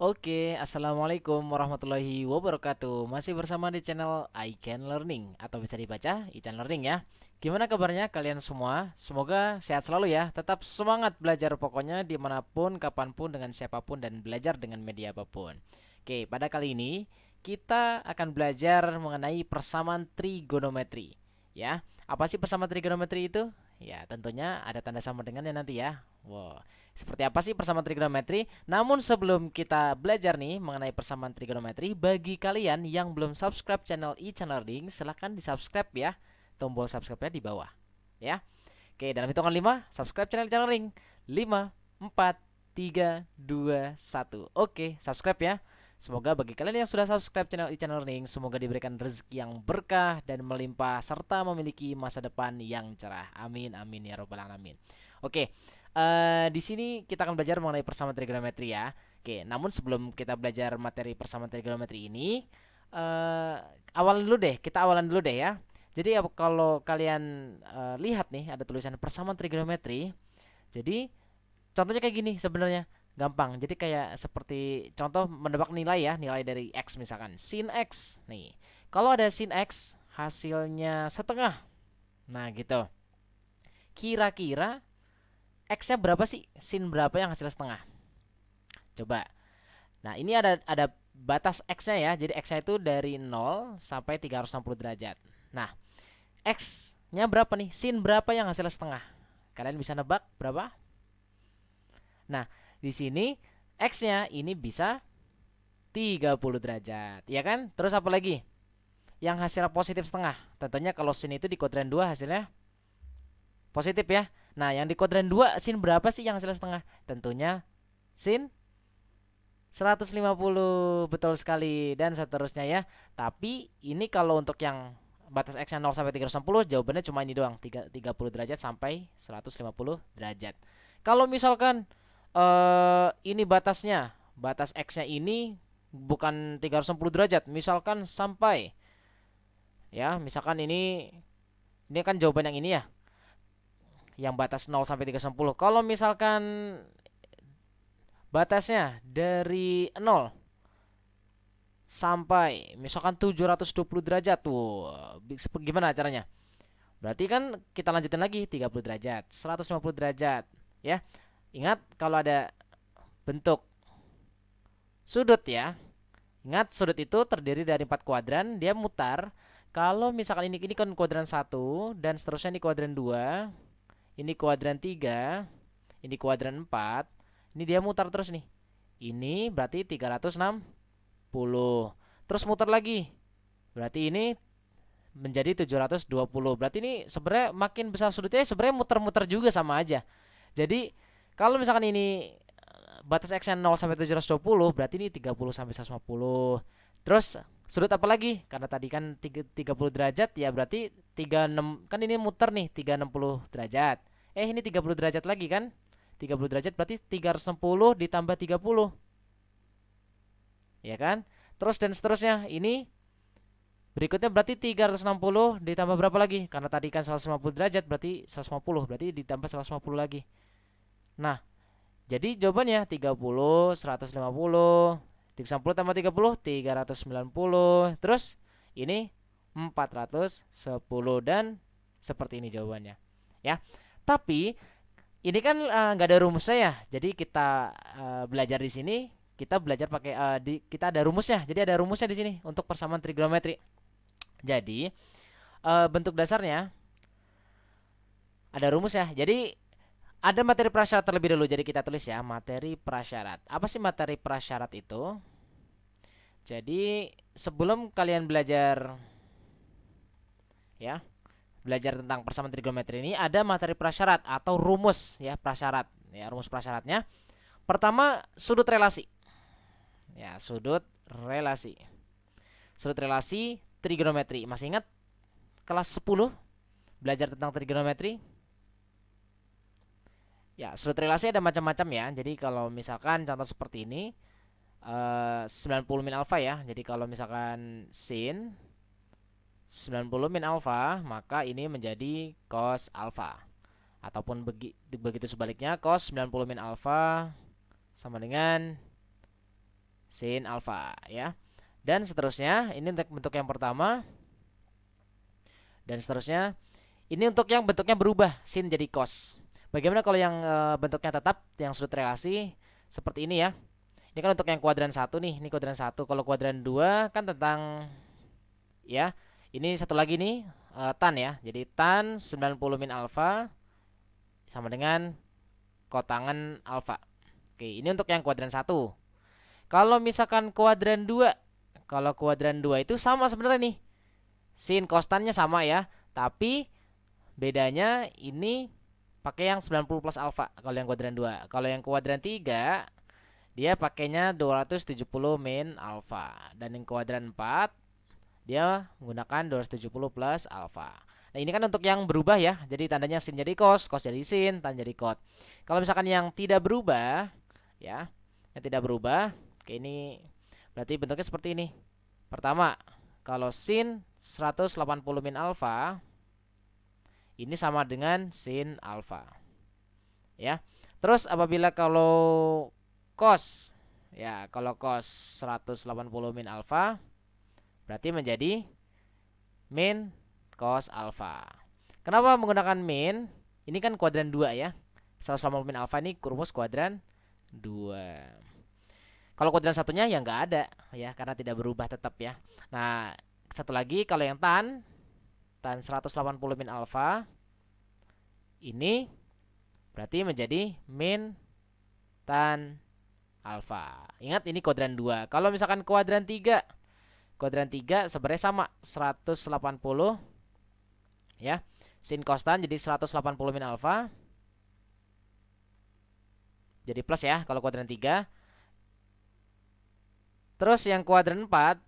Oke, assalamualaikum warahmatullahi wabarakatuh. Masih bersama di channel I Can Learning atau bisa dibaca I Can Learning ya. Gimana kabarnya kalian semua? Semoga sehat selalu ya. Tetap semangat belajar pokoknya dimanapun, kapanpun, dengan siapapun dan belajar dengan media apapun. Oke, pada kali ini kita akan belajar mengenai persamaan trigonometri. Ya, apa sih persamaan trigonometri itu? Ya, tentunya ada tanda sama dengannya nanti ya. Wow. Seperti apa sih persamaan trigonometri? Namun sebelum kita belajar nih mengenai persamaan trigonometri, bagi kalian yang belum subscribe channel e-channeling, silahkan di subscribe ya. Tombol subscribe-nya di bawah. Ya. Oke, dalam hitungan 5, subscribe channel e-channeling. 5, 4, 3, 2, 1. Oke, subscribe ya. Semoga bagi kalian yang sudah subscribe channel e-channeling, semoga diberikan rezeki yang berkah dan melimpah serta memiliki masa depan yang cerah. Amin, amin ya robbal alamin. Oke, di sini kita akan belajar mengenai persamaan trigonometri ya. Oke, namun sebelum kita belajar materi persamaan trigonometri ini, eh awalan dulu deh. Kita awalan dulu deh ya. Jadi kalau kalian lihat nih ada tulisan persamaan trigonometri. Jadi contohnya kayak gini sebenarnya. Gampang. Jadi kayak seperti contoh menebak nilai ya, nilai dari X misalkan. Sin X. Nih. Kalau ada sin X hasilnya setengah. Nah, gitu. Kira-kira X-nya berapa sih? Sin berapa yang hasilnya setengah? Coba. Nah, ini ada batas X-nya ya. Jadi X-nya itu dari 0 sampai 360 derajat. Nah, X-nya berapa nih? Sin berapa yang hasilnya setengah? Kalian bisa nebak berapa? Nah, di sini X-nya ini bisa 30 derajat, ya kan? Terus apa lagi? Yang hasilnya positif setengah. Tentunya kalau sin itu di kuadran 2 hasilnya positif ya. Nah, yang di kuadran 2 sin berapa sih yang hasilnya setengah? Tentunya sin 150, betul sekali, dan seterusnya ya. Tapi ini kalau untuk yang batas X-nya 0 sampai 360, jawabannya cuma ini doang, 30 derajat sampai 150 derajat. Kalau misalkan ini batas X-nya ini bukan 360 derajat, misalkan sampai, ya, misalkan ini kan jawaban yang ini ya, yang batas 0 sampai 360. Kalau misalkan batasnya dari 0 sampai misalkan 720 derajat tuh, gimana caranya? Berarti kan kita lanjutin lagi 30 derajat, 150 derajat, ya. Ingat kalau ada bentuk sudut ya. Ingat sudut itu terdiri dari 4 kuadran, dia mutar. Kalau misalkan ini kan kuadran 1 dan seterusnya ini kuadran 2, ini kuadran 3, ini kuadran 4, ini dia mutar terus nih. Ini berarti 360. Terus mutar lagi. Berarti ini menjadi 720. Berarti ini sebenarnya makin besar sudutnya sebenarnya muter-muter juga sama aja. Jadi kalau misalkan ini batas X-nya 0 sampai 720, berarti ini 30 sampai 150. Terus sudut apa lagi? Karena tadi kan 30 derajat ya, berarti 36 kan ini muter nih 360 derajat. Ini 30 derajat lagi kan? 30 derajat berarti 360 ditambah 30. Ya kan? Terus dan seterusnya. Ini berikutnya berarti 360 ditambah berapa lagi? Karena tadi kan 150 derajat berarti 150, berarti ditambah 150 lagi. Nah, jadi jawabannya 30, 150, 360 tambah 30, 390. Terus ini 410 dan seperti ini jawabannya. Ya. Tapi ini kan nggak ada rumusnya ya. Jadi kita belajar di sini, kita belajar pakai kita ada rumusnya. Jadi ada rumusnya di sini untuk persamaan trigonometri. Jadi bentuk dasarnya ada rumusnya. Jadi ada materi prasyarat terlebih dulu. Jadi kita tulis ya, materi prasyarat. Apa sih materi prasyarat itu? Jadi sebelum kalian belajar ya, belajar tentang persamaan trigonometri ini ada materi prasyarat atau rumus ya, prasyarat. Ya, rumus prasyaratnya. Pertama, sudut relasi. Ya, sudut relasi. Sudut relasi trigonometri. Masih ingat kelas 10 belajar tentang trigonometri? Ya, sudut relasi ada macam-macam ya. Jadi kalau misalkan contoh seperti ini 90 min alfa ya. Jadi kalau misalkan sin 90 min alfa, maka ini menjadi cos alfa. Ataupun begitu sebaliknya, cos 90 min alfa sama dengan sin alfa ya. Dan seterusnya, ini untuk bentuk yang pertama. Dan seterusnya, ini untuk yang bentuknya berubah, sin jadi cos. Bagaimana kalau yang bentuknya tetap, yang sudut relasi seperti ini ya. Ini kan untuk yang kuadran 1 nih, ini kuadran 1. Kalau kuadran 2 kan tentang ya. Ini satu lagi nih, tan ya. Jadi tan 90 min alfa sama dengan kotangan alfa. Oke, ini untuk yang kuadran 1. Kalau misalkan kuadran 2, kalau kuadran 2 itu sama sebenarnya nih. Sin kostannya sama ya, tapi bedanya ini pakai yang 90 plus alfa kalau yang kuadran 2. Kalau yang kuadran 3 dia pakainya 270 min alfa, dan yang kuadran 4 dia menggunakan 270 plus alfa. Nah, ini kan untuk yang berubah ya. Jadi tandanya sin jadi cos, cos jadi sin, tan jadi cot. Kalau misalkan yang tidak berubah ya, yang tidak berubah, oke, ini berarti bentuknya seperti ini. Pertama, kalau sin 180 min alfa ini sama dengan sin alfa. Ya. Terus apabila kalau cos ya, kalau cos 180 min alfa berarti menjadi min cos alfa. Kenapa menggunakan min? Ini kan kuadran 2 ya. 180 min alfa ini rumus kuadran 2. Kalau kuadran satunya ya nggak ada ya, karena tidak berubah tetap ya. Nah, satu lagi kalau yang tan 180 min alfa ini berarti menjadi min tan alfa. Ingat ini kuadran 2. Kalau misalkan kuadran 3, kuadran 3 sebenarnya sama 180 ya. Sin kostan jadi 180 min alfa. Jadi plus ya kalau kuadran 3. Terus yang kuadran 4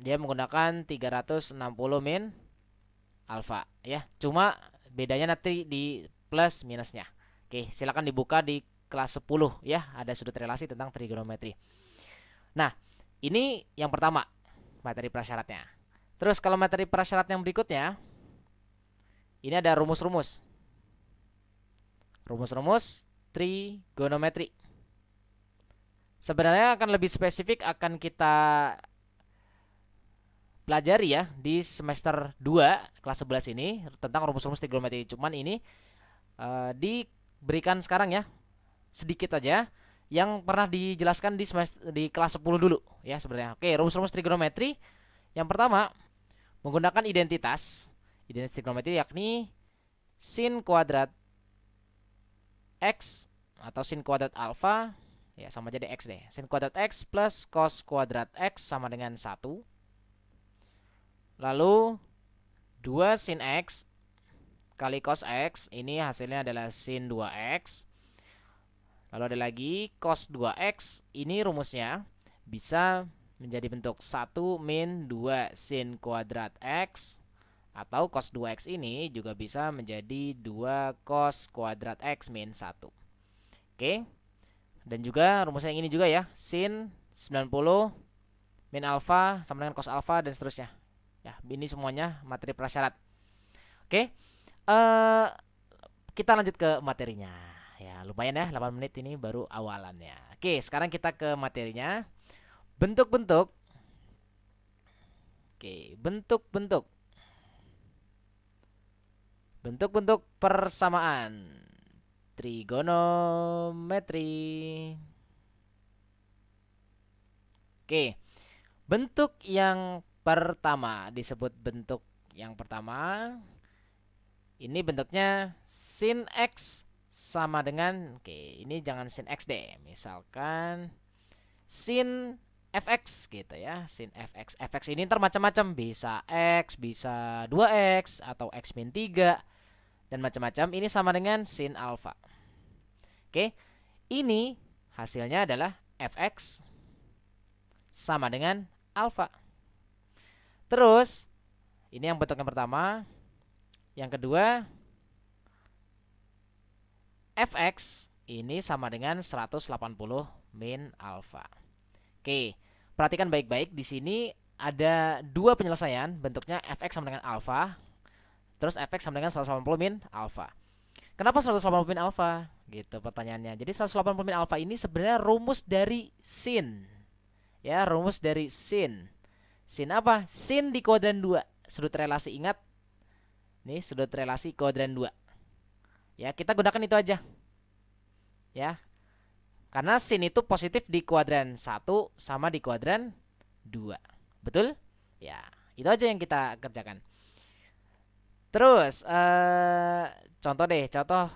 dia menggunakan 360 min alfa ya. Cuma bedanya nanti di plus minusnya. Oke, silakan dibuka di kelas 10 ya, ada sudut relasi tentang trigonometri. Nah, ini yang pertama, materi prasyaratnya. Terus kalau materi prasyarat yang berikutnya, ini ada rumus-rumus. Rumus-rumus trigonometri. Sebenarnya akan lebih spesifik akan kita pelajari ya di semester 2 kelas 11 ini tentang rumus-rumus trigonometri. Cuman ini diberikan sekarang ya, sedikit aja yang pernah dijelaskan di semester, di kelas 10 dulu ya sebenarnya. Oke, rumus-rumus trigonometri yang pertama menggunakan identitas trigonometri, yakni sin kuadrat x atau sin kuadrat alfa ya, sama jadi x deh. Sin kuadrat x plus cos kuadrat x sama dengan 1. Lalu 2 sin x kali cos x, ini hasilnya adalah sin 2x. Lalu ada lagi cos 2x, ini rumusnya bisa menjadi bentuk 1 min 2 sin kuadrat x, atau cos 2x ini juga bisa menjadi 2 cos kuadrat x min 1. Oke. Dan juga rumusnya yang ini juga ya, sin 90 min alfa sama dengan cos alfa dan seterusnya. Ya, ini semuanya materi prasyarat. Oke. Kita lanjut ke materinya. Ya, lumayan ya, 8 menit ini baru awalannya. Oke, sekarang kita ke materinya. Bentuk-bentuk. Oke, bentuk-bentuk. Bentuk-bentuk persamaan trigonometri. Oke. Bentuk yang pertama disebut bentuk yang pertama. Ini bentuknya sin x sama dengan, oke, ini jangan sin x deh. Misalkan sin fx gitu ya, sin fx. Fx ini ntar macam-macam, bisa x, bisa 2x atau x min 3 dan macam-macam. Ini sama dengan sin alfa. Oke. Ini hasilnya adalah fx sama dengan alfa. Terus ini yang bentuk yang pertama. Yang kedua, fx ini sama dengan 180 min alfa. Oke, perhatikan baik-baik, di sini ada dua penyelesaian, bentuknya fx sama dengan alfa, terus fx sama dengan 180 min alfa. Kenapa 180 min alfa? Gitu pertanyaannya. Jadi 180 min alfa ini sebenarnya rumus dari sin. Ya, rumus dari sin. Sin apa? Sin di kuadran 2. Sudut relasi, ingat. Nih, sudut relasi kuadran 2. Ya, kita gunakan itu aja. Ya. Karena sin itu positif di kuadran 1 sama di kuadran 2. Betul? Ya, itu aja yang kita kerjakan. Terus contoh deh, contoh.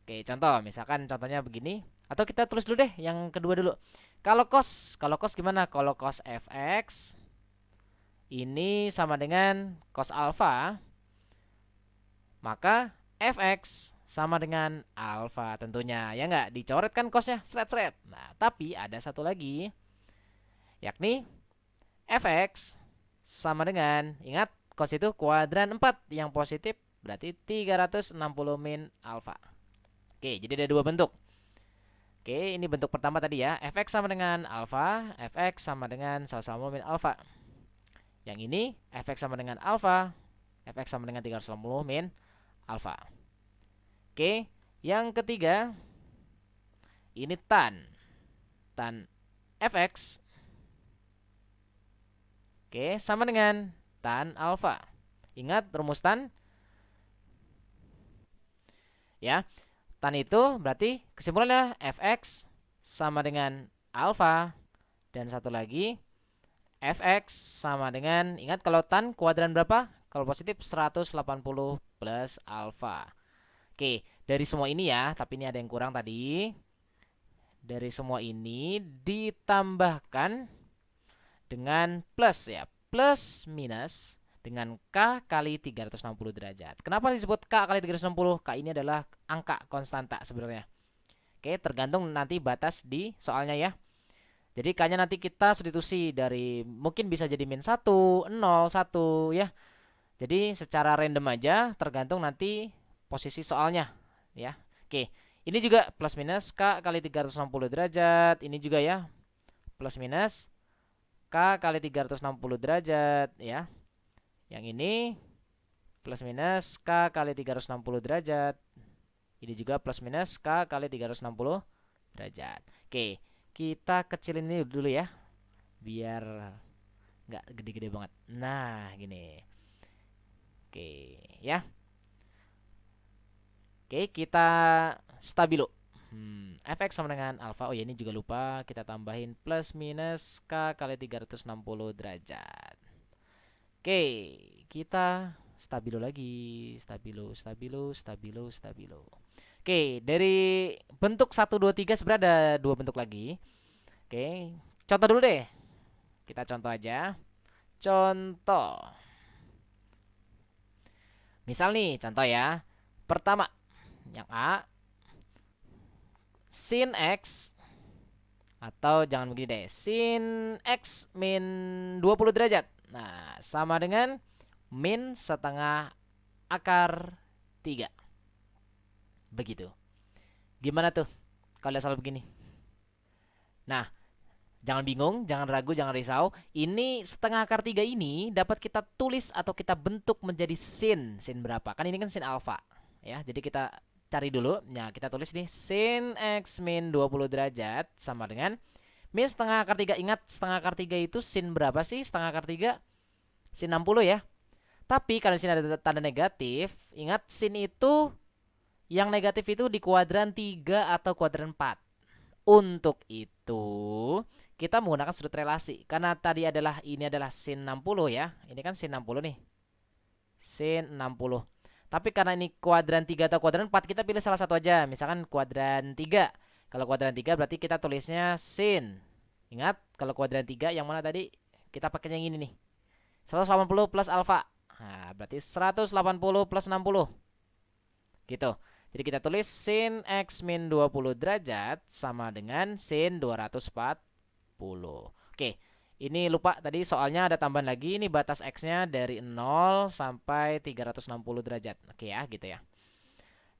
Oke, contoh misalkan contohnya begini, atau kita tulis dulu deh yang kedua dulu. Kalau cos gimana? Kalau cos fx ini sama dengan cos alfa, maka fx sama dengan alfa tentunya. Ya enggak? Dicoret kan cosnya, seret-seret. Nah, tapi ada satu lagi, yakni fx sama dengan, ingat cos itu kuadran 4 yang positif, berarti 360 min alfa. Oke, jadi ada dua bentuk. Oke, ini bentuk pertama tadi ya. Fx sama dengan alfa, fx sama dengan 180 min alfa. Yang ini fx sama dengan alfa, fx sama dengan 360 min alfa. Oke, yang ketiga ini tan fx. Oke, sama dengan tan alfa. Ingat rumus tan? Ya. Tan itu berarti kesimpulannya fx sama dengan alfa, dan satu lagi fx sama dengan, ingat kalau tan kuadran berapa? Kalau positif 180 plus alfa. Oke, dari semua ini ya, tapi ini ada yang kurang tadi. Dari semua ini ditambahkan dengan plus ya, plus minus dengan K kali 360 derajat. Kenapa disebut K kali 360? K ini adalah angka konstanta sebenarnya. Oke, tergantung nanti batas di soalnya ya. Jadi K-nya nanti kita substitusi dari, mungkin bisa jadi min 1, 0, 1 ya. Jadi secara random aja, tergantung nanti posisi soalnya ya. Oke, ini juga plus minus K kali 360 derajat. Ini juga ya, plus minus K kali 360 derajat ya. Yang ini plus minus K kali 360 derajat. Ini juga plus minus K kali 360 derajat. Oke, kita kecilin ini dulu ya, biar nggak gede-gede banget. Nah, gini. Oke, ya. Oke, kita stabilo. Fx sama dengan alfa. Oh ya, ini juga lupa kita tambahin plus minus K kali 360 derajat. Oke, kita stabilo lagi. Stabilo. Oke, dari bentuk 1, 2, 3 sebenarnya ada dua bentuk lagi. Oke, contoh dulu deh. Kita contoh aja. Contoh. Misal nih, contoh ya. Pertama, yang A, sin X, atau jangan begini deh, sin X min 20 derajat. Nah, sama dengan min setengah akar 3. Begitu. Gimana tuh kalau salah begini? Nah, jangan bingung, jangan ragu, jangan risau. Ini setengah akar 3 ini dapat kita tulis atau kita bentuk menjadi sin. Sin berapa? Kan ini kan sin alfa. Ya, jadi kita cari dulu. Nah, kita tulis nih sin X min 20 derajat sama dengan min setengah akar 3. Ingat setengah akar 3 itu sin berapa sih? Setengah akar 3 sin 60 ya. Tapi karena sini ada tanda negatif, ingat sin itu yang negatif itu di kuadran 3 atau kuadran 4. Untuk itu kita menggunakan sudut relasi. Karena tadi adalah, ini adalah sin 60 ya. Ini kan sin 60 nih. Sin 60. Tapi karena ini kuadran 3 atau kuadran 4, kita pilih salah satu aja. Misalkan kuadran 3. Kalau kuadran 3 berarti kita tulisnya sin. Ingat, kalau kuadran 3 yang mana tadi? Kita pakai yang ini nih. 180 plus alfa. Nah, berarti 180 plus 60. Gitu. Jadi kita tulis sin X min 20 derajat sama dengan sin 240. Oke, ini lupa tadi soalnya ada tambahan lagi. Ini batas X-nya dari 0 sampai 360 derajat. Oke ya, gitu ya.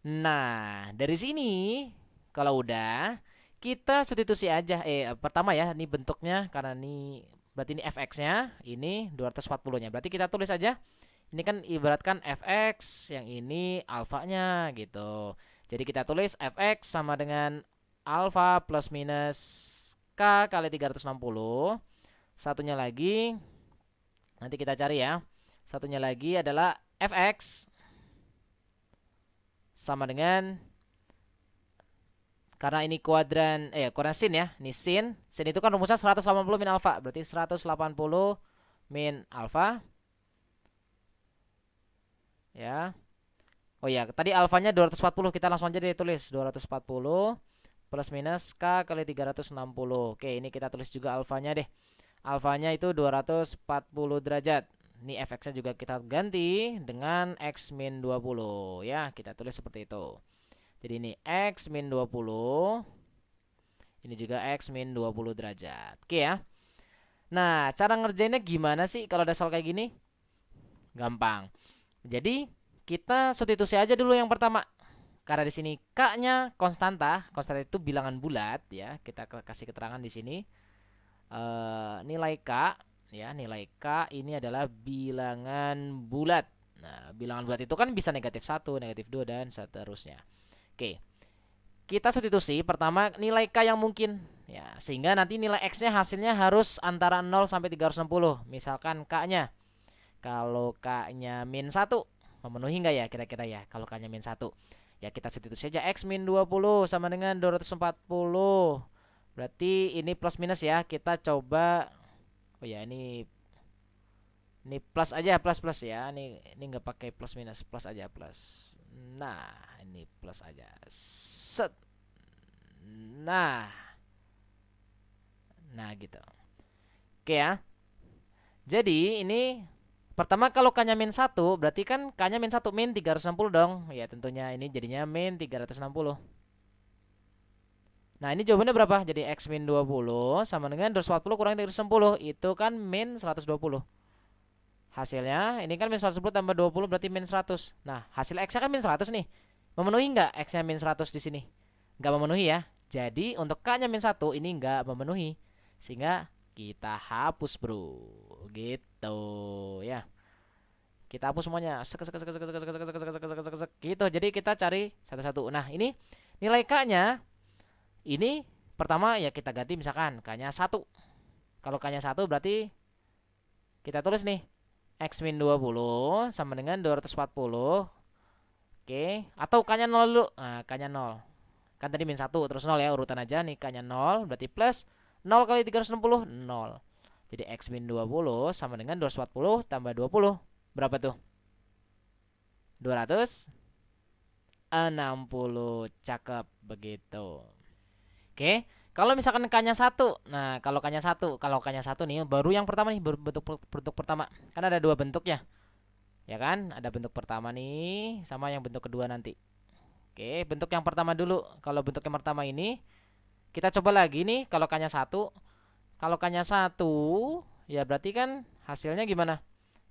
Nah, dari sini kalau udah, kita substitusi aja. Pertama ya, ini bentuknya karena ini berarti ini fx-nya, ini 240-nya. Berarti kita tulis aja. Ini kan ibaratkan fx, yang ini alfanya gitu. Jadi kita tulis fx sama dengan alfa plus minus k kali 360. Satunya lagi nanti kita cari ya. Satunya lagi adalah fx sama dengan, karena ini kuadran sin ya. Ini sin itu kan rumusnya 180 min alfa. Berarti 180 min alfa. Ya. Oh ya, tadi alfanya 240, kita langsung aja ditulis 240 plus minus k kali 360. Oke, ini kita tulis juga alfanya deh. Alfanya itu 240 derajat. Ini fx-nya juga kita ganti dengan x min 20 ya. Kita tulis seperti itu. Jadi ini x min 20. Ini juga x min 20 derajat. Oke ya. Nah, cara ngerjainnya gimana sih kalau ada soal kayak gini? Gampang. Jadi kita substitusi aja dulu yang pertama. Karena di sini k-nya konstanta. Konstanta itu bilangan bulat ya. Kita kasih keterangan di sini. Nilai k ya, nilai k ini adalah bilangan bulat. Nah, bilangan bulat itu kan bisa negatif 1, negatif 2 dan seterusnya. Oke. Kita substitusi pertama nilai k yang mungkin ya, sehingga nanti nilai x-nya hasilnya harus antara 0 sampai 360. Misalkan k-nya, kalau k-nya min 1, memenuhi enggak ya kira-kira ya? Kalau k-nya min 1, ya kita substitusi aja x min 20 sama dengan 240. Berarti ini plus minus ya. Kita coba, oh ya ini plus aja, plus ya. Ini nggak pakai plus minus, plus aja plus. Nah, ini plus aja. Set. Nah gitu. Oke ya. Jadi ini pertama kalau k-nya min 1, berarti kan k-nya min 1, min 360 dong. Ya tentunya ini jadinya min 360. Nah ini jawabannya berapa? Jadi x min 20 sama dengan 240 kurang 360. Itu kan min 120. Hasilnya ini kan min 110 tambah 20 berarti min 100. Nah hasil x-nya kan min 100 nih. Memenuhi nggak x-nya min 100 di sini? Nggak memenuhi ya. Jadi untuk k-nya min 1 ini nggak memenuhi. Sehingga kita hapus bro. Gitu ya. Kita hapus semuanya. Gitu. Jadi kita cari satu-satu. Nah ini nilai k-nya. Ini pertama ya kita ganti misalkan k-nya 1. Kalau k-nya 1 berarti kita tulis nih x min 20 sama dengan 240. Oke, atau k-nya 0 dulu. Nah, k-nya 0. Kan tadi min 1 terus 0 ya, urutan aja nih k-nya 0 berarti plus 0 kali 360 0. Jadi x min 20 sama dengan 240 tambah 20. Berapa tuh? 260. Cakep begitu. Oke, kalau misalkan k-nya 1. Nah, kalau k-nya 1 nih baru yang pertama nih, bentuk pertama. Kan ada dua bentuk ya. Ya kan? Ada bentuk pertama nih sama yang bentuk kedua nanti. Oke, bentuk yang pertama dulu. Kalau bentuk yang pertama ini kita coba lagi nih kalau k-nya 1. Kalau k-nya 1 ya berarti kan hasilnya gimana?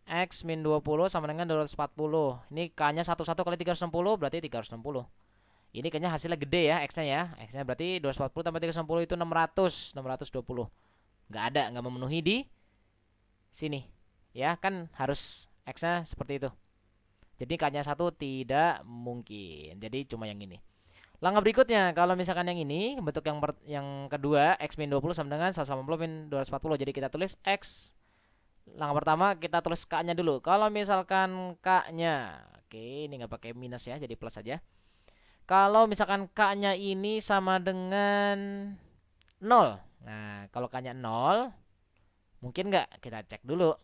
X min 20 sama dengan 240. Ini k-nya 1 kali 360 berarti 360. Ini kayaknya hasilnya gede ya x-nya ya. X-nya berarti 240 tambah 360 itu 620. Nggak memenuhi di sini. Ya, kan harus x-nya seperti itu. Jadi k-nya 1 tidak mungkin. Jadi cuma yang ini. Langkah berikutnya, kalau misalkan yang ini bentuk yang kedua x min 20 sama dengan 180 min 240. Jadi kita tulis x. Langkah pertama kita tulis k-nya dulu. Kalau misalkan k-nya, oke, ini nggak pakai minus ya, jadi plus aja. Kalau misalkan k-nya ini sama dengan 0. Nah, kalau k-nya 0 mungkin nggak? Kita cek dulu.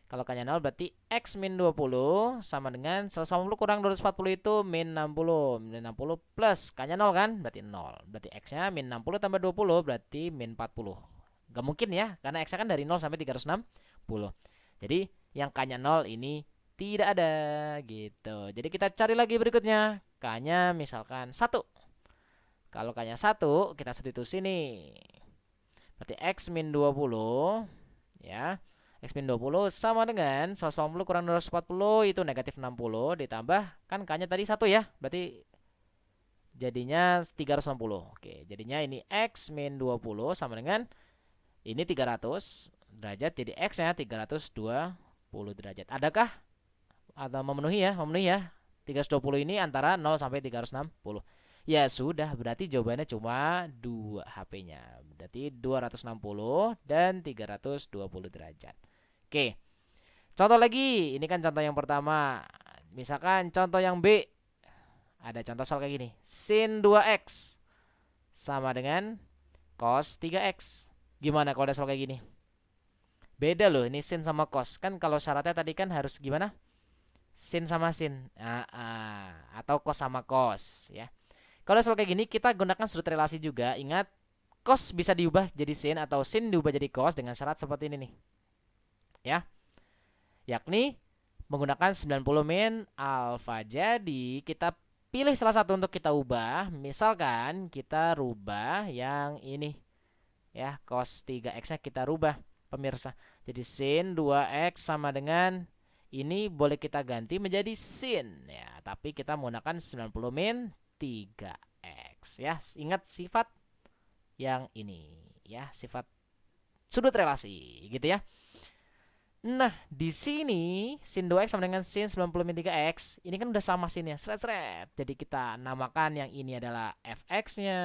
Kalau k-nya 0 berarti x min 20 sama dengan 180 kurang 240 itu min 60. Min 60 plus k-nya 0 kan? Berarti 0. Berarti x-nya min 60 tambah 20 berarti min 40. Gak mungkin ya, karena x-nya kan dari 0 sampai 360. Jadi yang k-nya 0 ini tidak ada gitu. Jadi kita cari lagi berikutnya. K-nya misalkan 1. Kalau k-nya 1 kita substitusi nih. Berarti x min 20 ya. X min 20 sama dengan 180 kurang 240 itu negatif 60 ditambah kan k-nya tadi 1 ya. Berarti jadinya 360. Oke, jadinya ini x min 20 sama dengan ini 300 derajat, jadi x-nya 320 derajat. Adakah? Atau memenuhi ya? Memenuhi ya. 320 ini antara 0 sampai 360. Ya sudah, berarti jawabannya cuma 2 HP-nya. Berarti 260 dan 320 derajat. Oke. Contoh lagi, ini kan contoh yang pertama. Misalkan contoh yang B. Ada contoh soal kayak gini. Sin 2x sama dengan cos 3x. Gimana kalau ada soal kayak gini? Beda loh, ini sin sama cos. Kan kalau syaratnya tadi kan harus gimana? Sin sama sin. Atau cos sama cos ya. Kalau soal kayak gini kita gunakan sudut relasi juga. Ingat, cos bisa diubah jadi sin atau sin diubah jadi cos dengan syarat seperti ini nih. Ya. Yakni menggunakan 90 min alfa. Jadi kita pilih salah satu untuk kita ubah. Misalkan kita rubah yang ini. Ya, cos 3x-nya kita rubah, pemirsa. Jadi sin 2x sama dengan ini boleh kita ganti menjadi sin ya, tapi kita menggunakan 90 min 3x ya. Ingat sifat yang ini ya, sifat sudut relasi gitu ya. Nah, di sini sin 2x sama dengan sin 90 min 3x. Ini kan udah sama sinnya, seret-seret. Jadi kita namakan yang ini adalah fx-nya,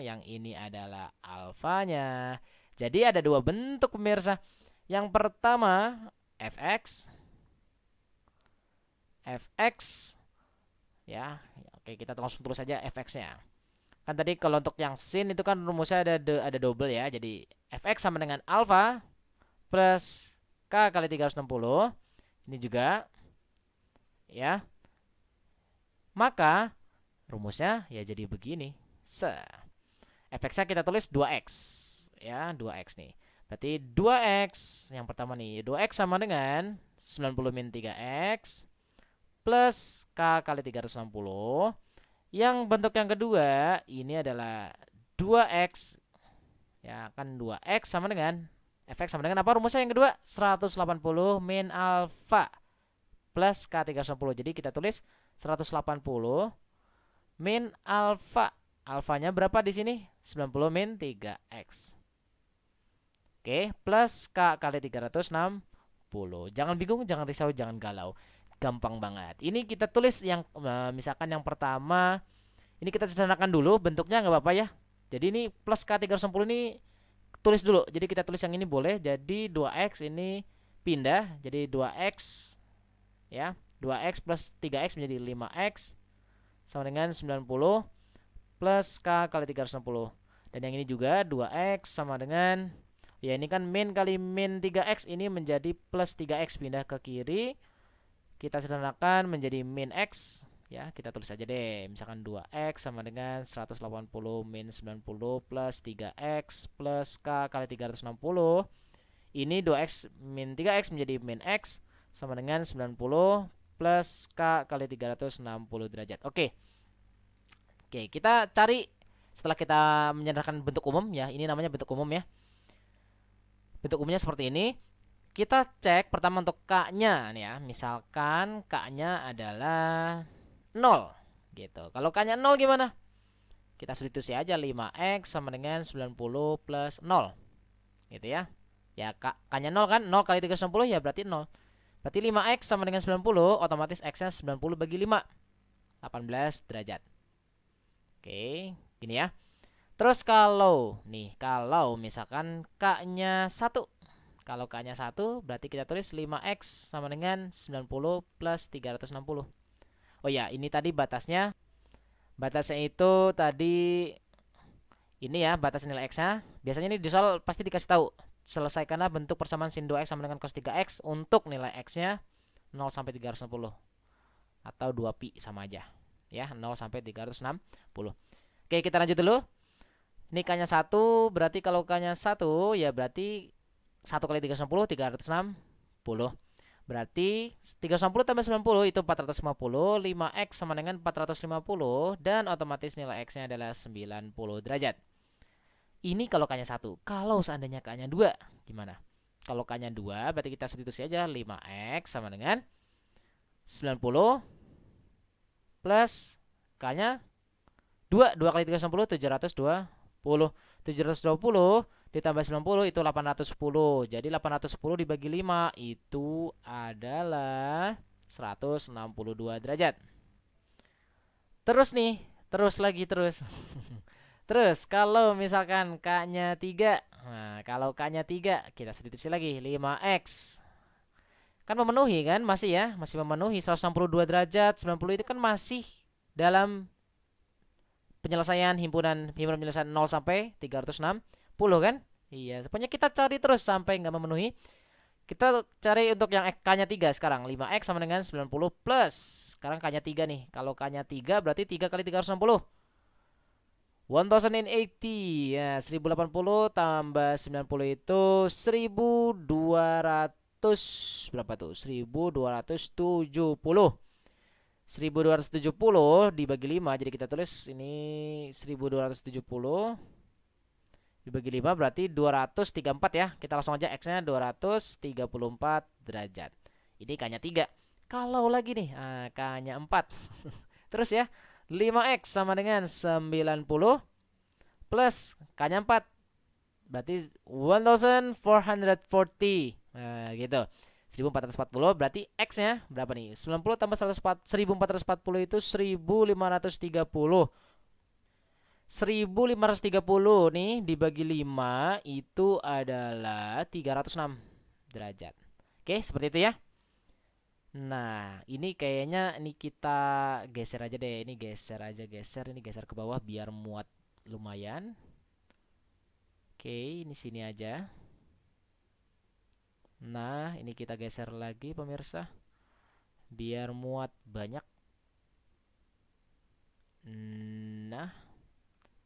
yang ini adalah alfanya. Jadi ada dua bentuk pemirsa. Yang pertama fx ya. Oke, kita langsung tulis saja fx-nya. Kan tadi kalau untuk yang sin itu kan rumusnya ada double ya. Jadi fx sama dengan alfa plus K kali 360. Ini juga ya. Maka rumusnya ya jadi begini. Fx-nya kita tulis 2x ya, 2x nih. Berarti 2x yang pertama nih, 2x sama dengan 90 min 3x plus K kali 360. Yang bentuk yang kedua ini adalah 2x ya, kan 2x sama dengan fx sama dengan apa rumusnya yang kedua? 180 min alfa plus K310. Jadi kita tulis 180 min alfa. Alfanya berapa di sini? 90 min 3x. Oke, plus K kali 360. Jangan bingung, jangan risau, jangan galau. Gampang banget. Ini kita tulis yang misalkan yang pertama. Ini kita sederhanakan dulu bentuknya, nggak apa-apa ya. Jadi ini plus K310 ini tulis dulu. Jadi kita tulis yang ini boleh. Jadi 2x ini pindah jadi 2x ya. 2x plus 3x menjadi 5x sama dengan 90 plus K kali 360. Dan yang ini juga 2x sama dengan ya, ini kan min kali min 3x, ini menjadi plus 3x pindah ke kiri. Kita sederhanakan menjadi min x. Ya, kita tulis aja deh. Misalkan 2x sama dengan 180 min 90 plus 3x plus K kali 360. Ini 2x min 3x menjadi min x sama dengan 90 plus K kali 360 derajat. Oke, kita cari setelah kita menyederhanakan bentuk umum ya. Ini namanya bentuk umum ya. Bentuk umumnya seperti ini. Kita cek pertama untuk K-nya nih ya. Misalkan K-nya adalah 0 gitu. Kalau K-nya 0 gimana? Kita substitusi aja 5x sama dengan 90 plus 0 gitu ya. Ya K-nya 0 kan, 0 kali 360 ya berarti 0. Berarti 5x sama dengan 90, otomatis x-nya 90 bagi 5, 18 derajat. Oke, gini ya. Terus kalau misalkan K-nya 1. Kalau K-nya 1 berarti kita tulis 5x sama dengan 90 plus 360. Oh ya, ini tadi batasnya. Batasnya itu tadi ini ya, batas nilai x-nya. Biasanya ini di soal pasti dikasih tahu. Selesaikanlah bentuk persamaan sin 2x sama dengan cos 3x untuk nilai x-nya 0 sampai 360. Atau 2pi sama aja. Ya, 0 sampai 360. Oke, kita lanjut dulu. Ini K-nya 1, berarti kalau K-nya 1 ya berarti 1 kali 360 360. Berarti 360 tambah 90 itu 450. 5x sama dengan 450. Dan otomatis nilai x-nya adalah 90 derajat. Ini kalau K-nya 1. Kalau seandainya K-nya 2 gimana? Kalau K-nya 2 berarti kita substitusi aja 5x sama dengan 90 plus K-nya 2. 2 kali 360 720. 720 ditambah 90 itu 810. Jadi 810 dibagi 5 itu adalah 162 derajat. Terus nih, terus. Terus kalau misalkan K-nya 3. Nah, kalau K-nya 3 kita substitusi lagi 5x. Kan memenuhi kan? Masih ya, masih memenuhi 162 derajat, 90 itu kan masih dalam penyelesaian himpunan himpunan penyelesaian 0 sampai 360 kan? Iya, pokoknya kita cari terus sampai nggak memenuhi. Kita cari untuk yang K-nya 3 sekarang. 5x sama dengan 90 plus. Sekarang K-nya 3 nih. Kalau K-nya 3 berarti 3 kali 360. 1080 ya, 1080 tambah 90 itu 1200 berapa tuh? 1270. 1270 dibagi 5, jadi kita tulis ini 1270 dibagi 5 berarti 234 ya. Kita langsung aja X-nya 234 derajat. Ini K-nya 3. Kalau lagi nih, K-nya 4. Terus ya, 5x sama dengan 90 plus K-nya 4. Berarti 1440. Nah, gitu. 1440 berarti X-nya berapa nih? 90 tambah 1440 itu 1530. 1530 nih dibagi 5 itu adalah 306 derajat. Oke, seperti itu ya. Nah, ini kayaknya ini kita geser aja deh. Ini geser aja, ini geser ke bawah biar muat lumayan. Oke, ini sini aja. Nah, ini kita geser lagi pemirsa. Biar muat banyak. Nah,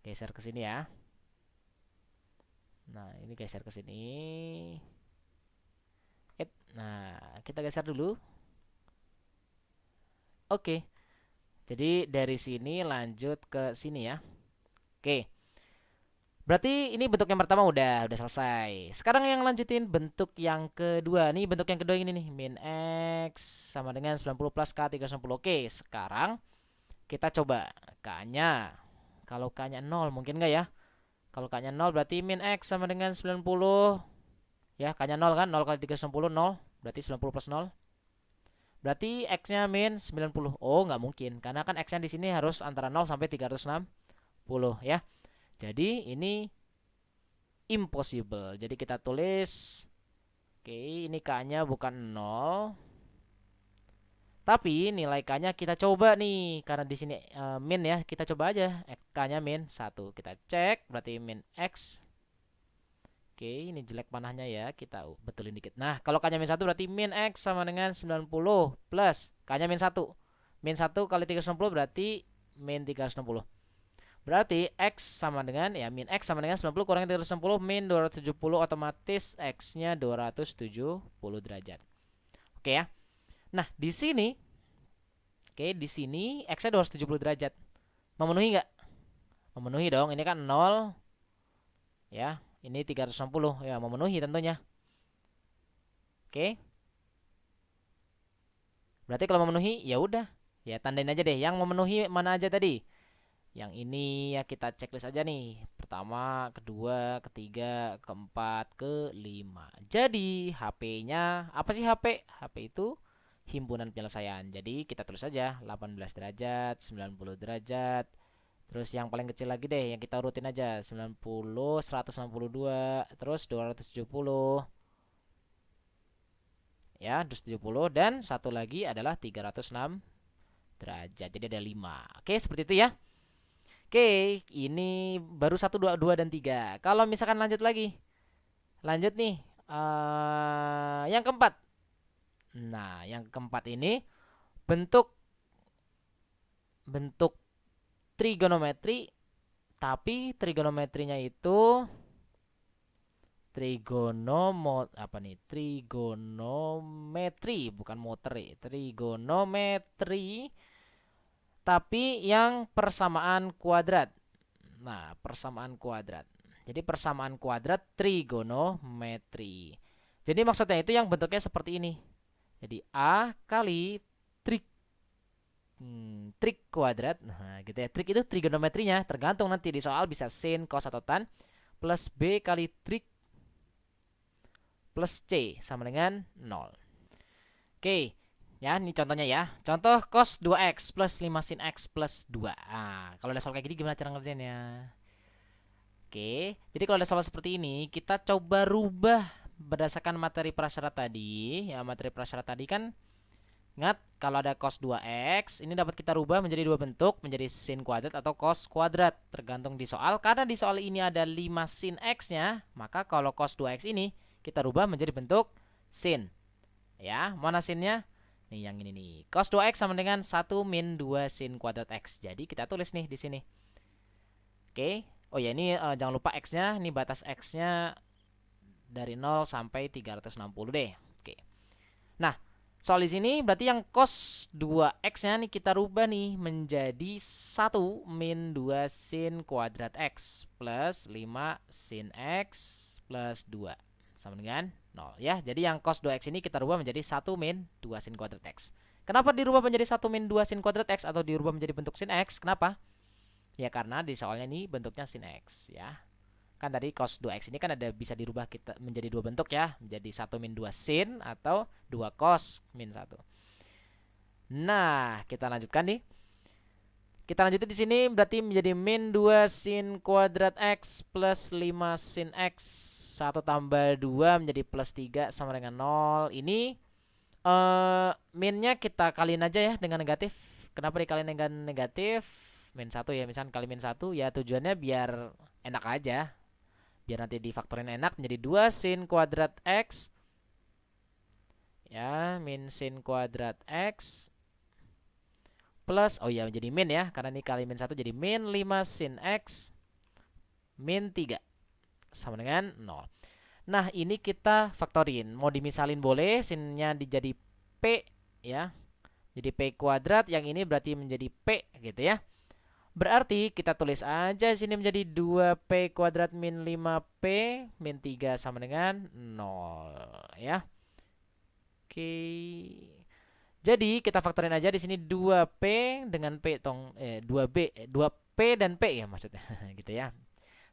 geser ke sini ya. Nah, ini geser ke sini. Nah, kita geser dulu. Oke. Jadi dari sini lanjut ke sini ya. Oke. Berarti ini bentuk yang pertama udah selesai. Sekarang yang lanjutin bentuk yang kedua. Nih bentuk yang kedua ini nih, min x sama dengan 90 plus k 360. Oke, sekarang kita coba k-nya. Kalau k-nya 0 mungkin enggak ya? Kalau k-nya 0 berarti min x sama dengan 90. Ya, k-nya 0 kan? 0 kali 360 0. Berarti 90 plus 0. Berarti x-nya min 90. Oh, nggak mungkin karena kan x-nya di sini harus antara 0 sampai 360 ya. Jadi ini impossible. Jadi kita tulis oke, ini k-nya bukan 0. Tapi nilai k-nya kita coba nih karena di sini min ya, kita coba aja k-nya min 1. Kita cek berarti min x. Oke, ini jelek panahnya ya, kita betulin dikit. Nah, kalau k-nya min 1 berarti min x sama dengan 90 plus k-nya min 1. Min 1 kali 360 berarti min 360. Berarti X sama dengan ya min X sama dengan 90 kurangin 360 min 270, otomatis X-nya 270 derajat. Oke ya. Nah, di sini di sini X-nya 270 derajat. Memenuhi nggak? Memenuhi dong. Ini kan 0 ya. Ini 360 ya, memenuhi tentunya. Oke. Berarti kalau memenuhi ya udah. Ya tandain aja deh yang memenuhi mana aja tadi. Yang ini ya kita checklist aja nih. Pertama, kedua, ketiga, keempat, kelima. Jadi HP-nya apa sih HP? HP itu himpunan penyelesaian. Jadi kita tulis aja 18 derajat, 90 derajat. Terus yang paling kecil lagi deh yang kita urutin aja 90, 162, terus 270. Ya, 270 dan satu lagi adalah 306 derajat. Jadi ada 5. Oke, seperti itu ya. Oke, ini baru 1, 2, 2 dan 3. Kalau misalkan lanjut lagi. Lanjut nih. Yang keempat. Nah, yang keempat ini bentuk trigonometri, tapi trigonometrinya itu trigonometri bukan moteri, trigonometri tapi yang persamaan kuadrat. Nah, persamaan kuadrat. Jadi persamaan kuadrat trigonometri. Jadi maksudnya itu yang bentuknya seperti ini. Jadi A kali trik kuadrat. Nah, gitu ya. Trik itu trigonometrinya tergantung nanti di soal bisa sin, cos atau tan plus B kali trik plus C sama dengan 0. Oke. Ya, ini contohnya ya. Contoh cos 2x plus 5 sin x plus 2. Nah, kalau ada soal kayak gini gimana cara ngerjainnya? Oke, jadi kalau ada soal seperti ini, kita coba rubah berdasarkan materi prasyarat tadi. Ya, materi prasyarat tadi kan, ingat kalau ada cos 2x, ini dapat kita rubah menjadi dua bentuk, menjadi sin kuadrat atau cos kuadrat, tergantung di soal. Karena di soal ini ada 5 sin x-nya, maka kalau cos 2x ini kita rubah menjadi bentuk sin. Ya, mana sinnya? Nih yang ini nih. Cos 2x sama dengan 1 min 2 sin kuadrat x. Jadi kita tulis nih di sini. Oke. Oh ya, ini jangan lupa x-nya, ini batas x-nya dari 0 sampai 360 deh. Oke. Nah, soal di sini berarti yang cos 2x-nya nih kita rubah nih menjadi 1 min 2 sin kuadrat x plus 5 sin x plus 2 sama dengan 0 ya. Jadi yang cos 2x ini kita rubah menjadi 1 min 2 sin kuadrat x. Kenapa dirubah menjadi 1 min 2 sin kuadrat x atau dirubah menjadi bentuk sin x? Kenapa? Ya karena di soalnya ini bentuknya sin x ya. Kan tadi cos 2x ini kan ada bisa dirubah kita menjadi dua bentuk ya, menjadi 1 min 2 sin atau 2 cos min 1. Nah, kita lanjutkan nih. Kita lanjutin di sini berarti menjadi min 2 sin kuadrat x plus 5 sin x 1 tambah 2 menjadi plus 3 sama dengan 0. Ini minnya kita kaliin aja ya dengan negatif. Kenapa dikaliin dengan negatif? Min 1 ya, misalkan kali min 1 ya tujuannya biar enak aja. Biar nanti difaktorin enak menjadi 2 sin kuadrat x ya, min sin kuadrat x plus, oh ya menjadi min ya, karena ini kali min 1 jadi min 5 sin x min 3 sama dengan 0. Nah ini kita faktorin, mau dimisalin boleh, sinnya dijadi p ya, jadi p kuadrat, yang ini berarti menjadi p gitu ya. Berarti kita tulis aja sini menjadi 2p kuadrat min 5p min 3 sama dengan 0 ya. Oke. Jadi kita faktorin aja di sini 2p dengan p 2p dan p ya maksudnya gitu ya.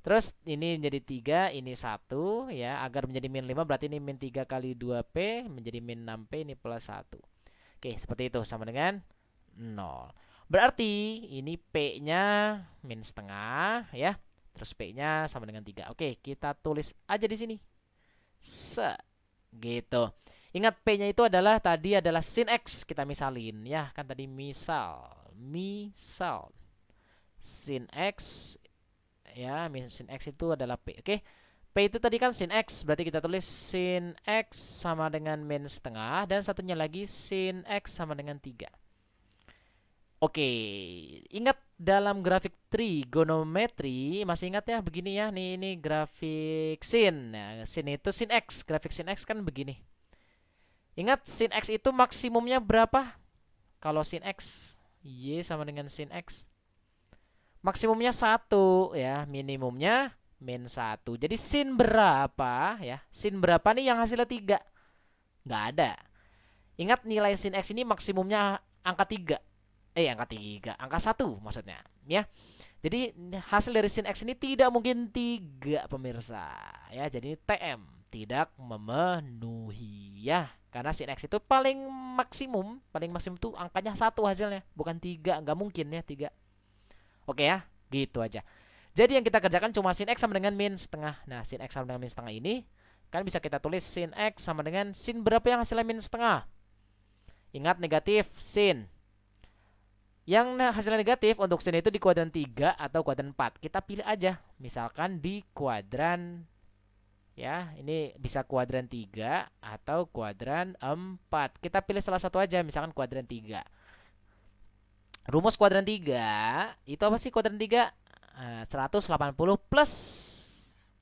Terus ini menjadi 3, ini 1 ya, agar menjadi min 5 berarti ini min 3 kali 2p menjadi min 6p, ini plus 1. Oke, seperti itu sama dengan 0. Berarti ini P-nya min setengah ya. Terus P-nya sama dengan 3. Oke, kita tulis aja di sini. Gitu. Ingat P-nya itu adalah tadi adalah sin X, kita misalin ya. Kan tadi misal sin X ya, sin X itu adalah P. Oke. P itu tadi kan sin X, berarti kita tulis sin X sama dengan min setengah, dan satunya lagi sin X sama dengan 3. Oke, ingat dalam grafik trigonometri, masih ingat ya begini ya, nih ini grafik sin. Nah, sin itu sin X, grafik sin X kan begini. Ingat sin X itu maksimumnya berapa? Kalau sin X, Y sama dengan sin X. Maksimumnya 1 ya, minimumnya min 1. Jadi sin berapa ya? Sin berapa nih yang hasilnya 3? Nggak ada. Ingat nilai sin X ini maksimumnya angka 3. Angka 1 maksudnya ya. Jadi hasil dari sin X ini tidak mungkin 3 pemirsa ya. Jadi TM tidak memenuhi ya. Karena sin X itu paling maksimum tuh angkanya 1 hasilnya, bukan 3, nggak mungkin ya 3. Oke ya, gitu aja. Jadi yang kita kerjakan cuma sin X sama dengan min setengah. Nah, sin X sama dengan min setengah ini kan bisa kita tulis sin X sama dengan sin berapa yang hasilnya min setengah. Ingat negatif sin. Yang hasilnya negatif untuk sin itu di kuadran 3 atau kuadran 4. Kita pilih aja. Misalkan di kuadran ya, ini bisa kuadran 3 atau kuadran 4. Kita pilih salah satu aja, misalkan kuadran 3. Rumus kuadran 3 itu apa sih kuadran 3? 180 plus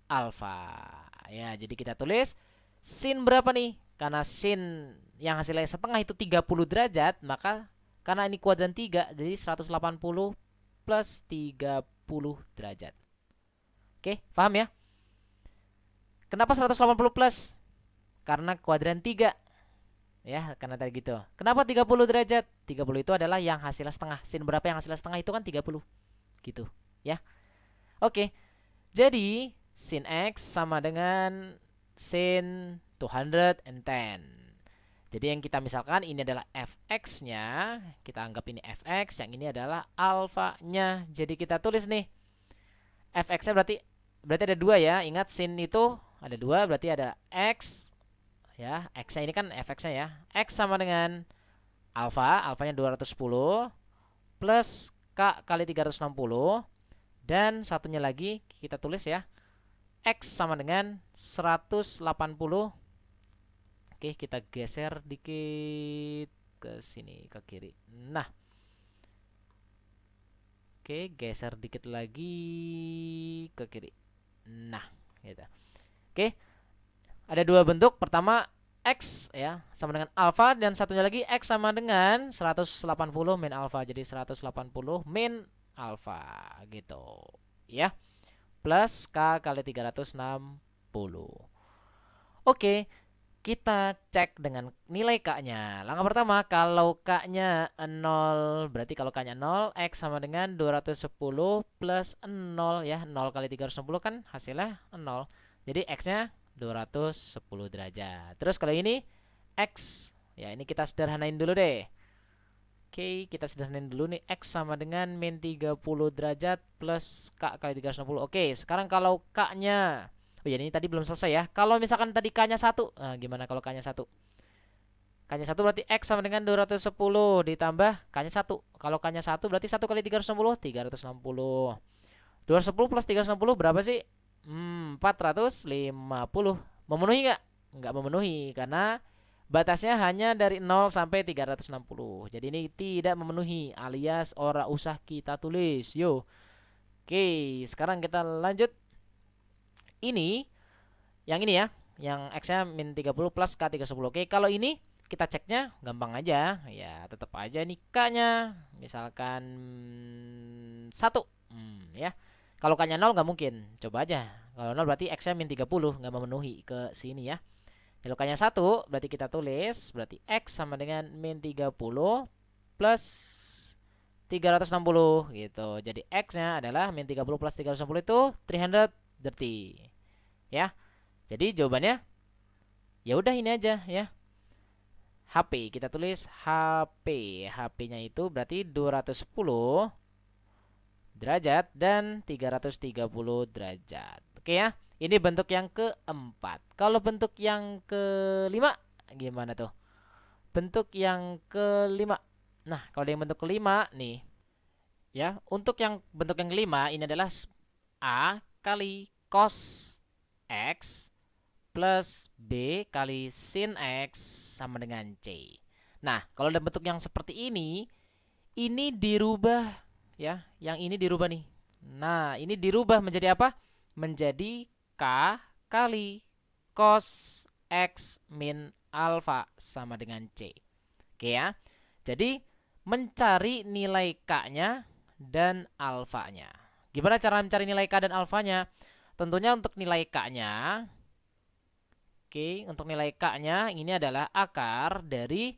alfa. Ya, jadi kita tulis sin berapa nih? Karena sin yang hasilnya setengah itu 30 derajat, maka karena ini kuadran 3, jadi 180 plus 30 derajat. Oke, paham ya? Kenapa 180 plus? Karena kuadran 3. Ya, karena tadi gitu. Kenapa 30 derajat? 30 itu adalah yang hasilnya setengah. Sin berapa yang hasilnya setengah itu kan 30. Gitu, ya. Oke. Jadi, sin X sama dengan sin 210. Jadi yang kita misalkan ini adalah fx-nya, kita anggap ini fx, yang ini adalah alfanya. Jadi kita tulis nih fx-nya berarti ada 2 ya. Ingat sin itu ada 2, berarti ada x ya. X-nya ini kan fx-nya ya. X sama dengan alfanya 210 plus k kali 360, dan satunya lagi kita tulis ya, X sama dengan 180. Oke, kita geser dikit ke sini, ke kiri. Nah, oke, geser dikit lagi ke kiri. Nah, gitu. Oke, ada 2 bentuk. Pertama X ya sama dengan alfa, dan satunya lagi X sama dengan 180 min alfa. Jadi 180 min alfa gitu ya, plus K kali 360. Oke, kita cek dengan nilai K-nya. Langkah pertama, kalau K-nya 0, berarti kalau K-nya 0, X sama dengan 210 plus 0 ya. 0 kali 360 kan hasilnya 0. Jadi X-nya 210 derajat. Terus kalau ini X, ya ini kita sederhanain dulu deh. Oke, kita sederhanain dulu nih. X sama dengan min 30 derajat plus K kali 360. Oke, sekarang kalau K-nya, oh ya ini tadi belum selesai ya. Kalau misalkan tadi K-nya 1, nah, gimana kalau K-nya 1? K-nya 1 berarti X sama dengan 210 ditambah K-nya 1. Kalau K-nya 1 berarti 1 kali 360, 360. 210 plus 360 berapa sih? 450. Memenuhi nggak? Nggak memenuhi, karena batasnya hanya dari 0 sampai 360. Jadi ini tidak memenuhi, alias ora usah kita tulis. Yo. Oke, sekarang kita lanjut. Ini yang ini ya, yang X-nya min 30 plus K 310. Oke, kalau ini kita ceknya gampang aja. Ya, tetap aja nih K-nya misalkan 1. Ya. Kalau K-nya 0 nggak mungkin. Coba aja. Kalau 0 berarti X-nya min 30, nggak memenuhi ke sini ya. Kalau K-nya 1 berarti kita tulis berarti X sama dengan min 30 plus 360 gitu. Jadi X-nya adalah min 30 plus 360 itu 330 ya. Jadi jawabannya ya udah ini aja ya. HP kita tulis HP. HP-nya itu berarti 210 derajat dan 330 derajat. Oke ya. Ini bentuk yang keempat. Kalau bentuk yang kelima gimana tuh? Bentuk yang kelima. Nah, kalau yang bentuk kelima nih, ya, untuk yang bentuk yang kelima ini adalah A kali cos X plus B kali sin X sama dengan C. Nah, kalau dalam bentuk yang seperti ini dirubah ya. Yang ini dirubah nih. Nah, ini dirubah menjadi apa? Menjadi K kali cos X min alfa sama dengan C. Oke ya. Jadi mencari nilai K-nya dan alfanya. Gimana cara mencari nilai K dan alfanya? Tentunya untuk nilai K-nya, oke, untuk nilai K-nya ini adalah akar dari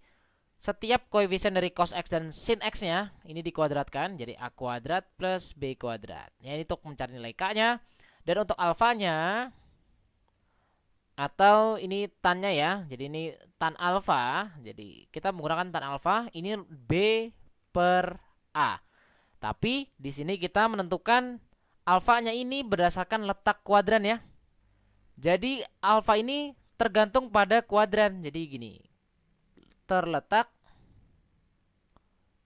setiap koefisien dari cos X dan sin X-nya ini dikuadratkan jadi A kuadrat plus B kuadrat. Ya, ini untuk mencari nilai K-nya. Dan untuk alfanya, atau ini tan-nya ya, jadi ini tan alfa. Jadi kita menggunakan tan alfa, ini B per A. Tapi di sini kita menentukan alfanya ini berdasarkan letak kuadran ya. Jadi alfa ini tergantung pada kuadran. Jadi gini, terletak,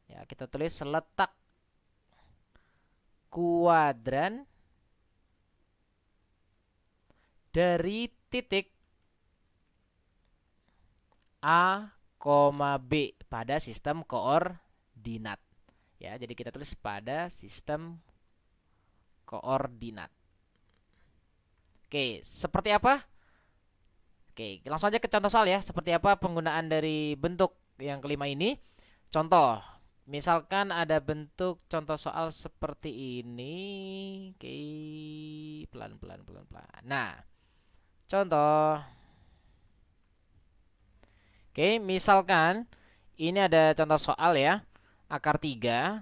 ya kita tulis letak kuadran dari titik A, B pada sistem koordinat. Ya, jadi kita tulis pada sistem koordinat. Oke, seperti apa? Oke, langsung aja ke contoh soal ya. Seperti apa penggunaan dari bentuk yang kelima ini? Contoh, misalkan ada bentuk contoh soal seperti ini. Oke, pelan-pelan. Nah, contoh. Oke, misalkan ini ada contoh soal ya. Akar 3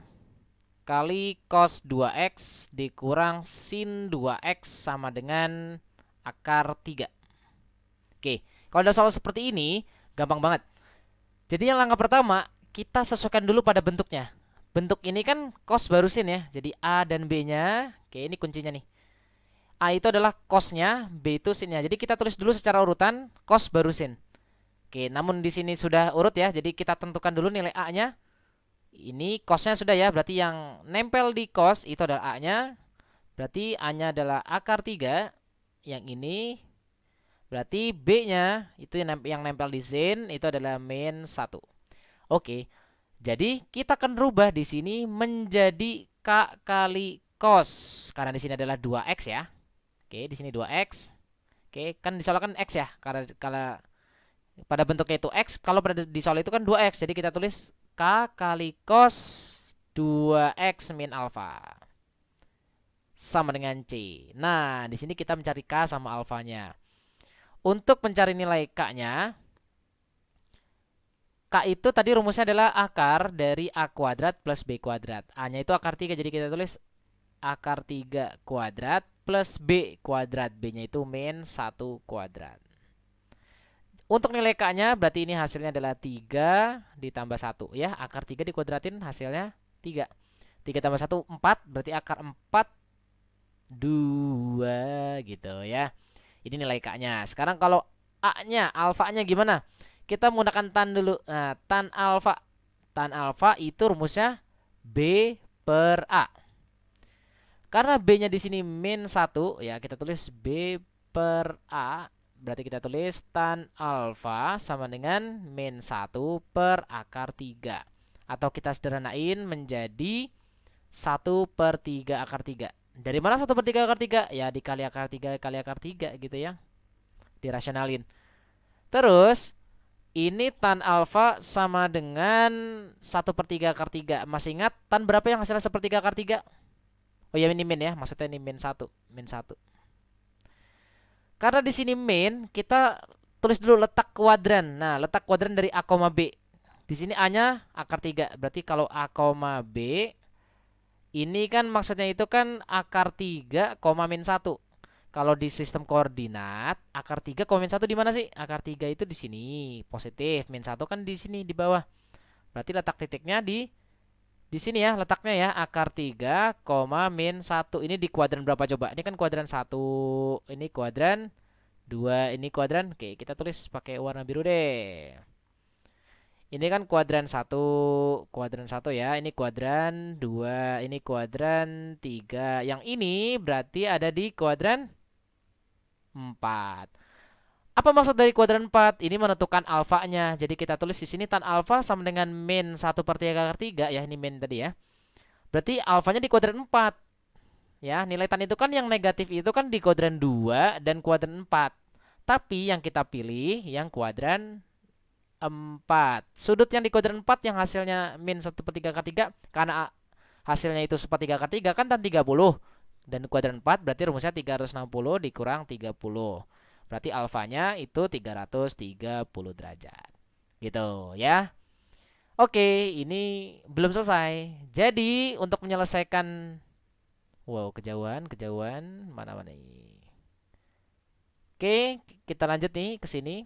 kali cos 2x dikurang sin 2x sama dengan akar 3. Oke, kalau ada soal seperti ini gampang banget. Jadi yang langkah pertama, kita sesuaikan dulu pada bentuknya. Bentuk ini kan cos baru sin ya. Jadi A dan B-nya, oke ini kuncinya nih. A itu adalah cosnya, B itu sinnya. Jadi kita tulis dulu secara urutan cos baru sin. Oke, namun di sini sudah urut ya. Jadi kita tentukan dulu nilai A-nya. Ini cosnya sudah ya. Berarti yang nempel di cos itu adalah A-nya. Berarti A-nya adalah akar 3. Yang ini berarti B-nya itu yang nempel di sin itu adalah min 1. Oke. Jadi kita akan rubah di sini menjadi K kali cos. Karena di sini adalah 2X ya. Oke, di sini 2X. Oke, kan disoalkan X ya. Karena pada bentuknya itu X, kalau pada disoal itu kan 2X. Jadi kita tulis K kali cos 2X min alfa sama dengan C. Nah, di sini kita mencari K sama alfanya. Untuk mencari nilai K-nya, K itu tadi rumusnya adalah akar dari A kuadrat plus B kuadrat. A-nya itu akar 3, jadi kita tulis akar 3 kuadrat plus B kuadrat. B-nya itu min 1 kuadrat. Untuk nilai K-nya berarti ini hasilnya adalah 3 ditambah 1 ya. Akar 3 dikuadratin hasilnya 3. 3 tambah 1, 4. Berarti akar 4, 2 gitu ya. Ini nilai K-nya. Sekarang kalau A-nya, alfanya gimana? Kita menggunakan tan dulu. Nah, tan alfa. Tan alfa itu rumusnya B per A. Karena B-nya di sini min 1 ya, kita tulis B per A. Berarti kita tulis tan alfa sama dengan min 1 per akar 3. Atau kita sederhanain menjadi 1 per 3 akar 3. Dari mana 1 per 3 akar 3? Ya dikali akar 3 kali akar 3 gitu ya. Dirasionalin. Terus ini tan alfa sama dengan 1 per 3 akar 3. Masih ingat tan berapa yang hasilnya 1 per 3 akar 3? Oh ya ini min ya, maksudnya ini min 1. Min 1. Karena di sini min, kita tulis dulu letak kuadran. Nah, letak kuadran dari A, B. Di sini A-nya akar 3. Berarti kalau A, B ini kan maksudnya itu kan akar 3, min 1. Kalau di sistem koordinat, akar 3, min 1 di mana sih? Akar 3 itu di sini, positif. Min 1 kan di sini di bawah. Berarti letak titiknya di sini ya, letaknya ya, akar 3, min 1. Ini di kuadran berapa coba? Ini kan kuadran 1, ini kuadran 2, ini kuadran. Oke, kita tulis pakai warna biru deh. Ini kan kuadran 1 ya. Ini kuadran 2, ini kuadran 3. Yang ini berarti ada di kuadran 4. Apa maksud dari kuadran 4? Ini menentukan alfanya. Jadi kita tulis di sini tan alfa sama dengan min 1 per 3 akar 3 ya. Ini min tadi ya. Berarti alfanya di kuadran 4. Ya, nilai tan itu kan yang negatif itu kan di kuadran 2 dan kuadran 4. Tapi yang kita pilih yang kuadran 4. Sudut yang di kuadran 4 yang hasilnya min 1 per 3 akar 3. Karena hasilnya itu 1 per 3 akar 3 kan tan 30. Dan kuadran 4 berarti rumusnya 360 dikurang 30. Berarti alfanya itu 330 derajat. Gitu ya. Oke, ini belum selesai. Jadi untuk menyelesaikan, wow, kejauhan mana ini. Oke, kita lanjut nih ke sini.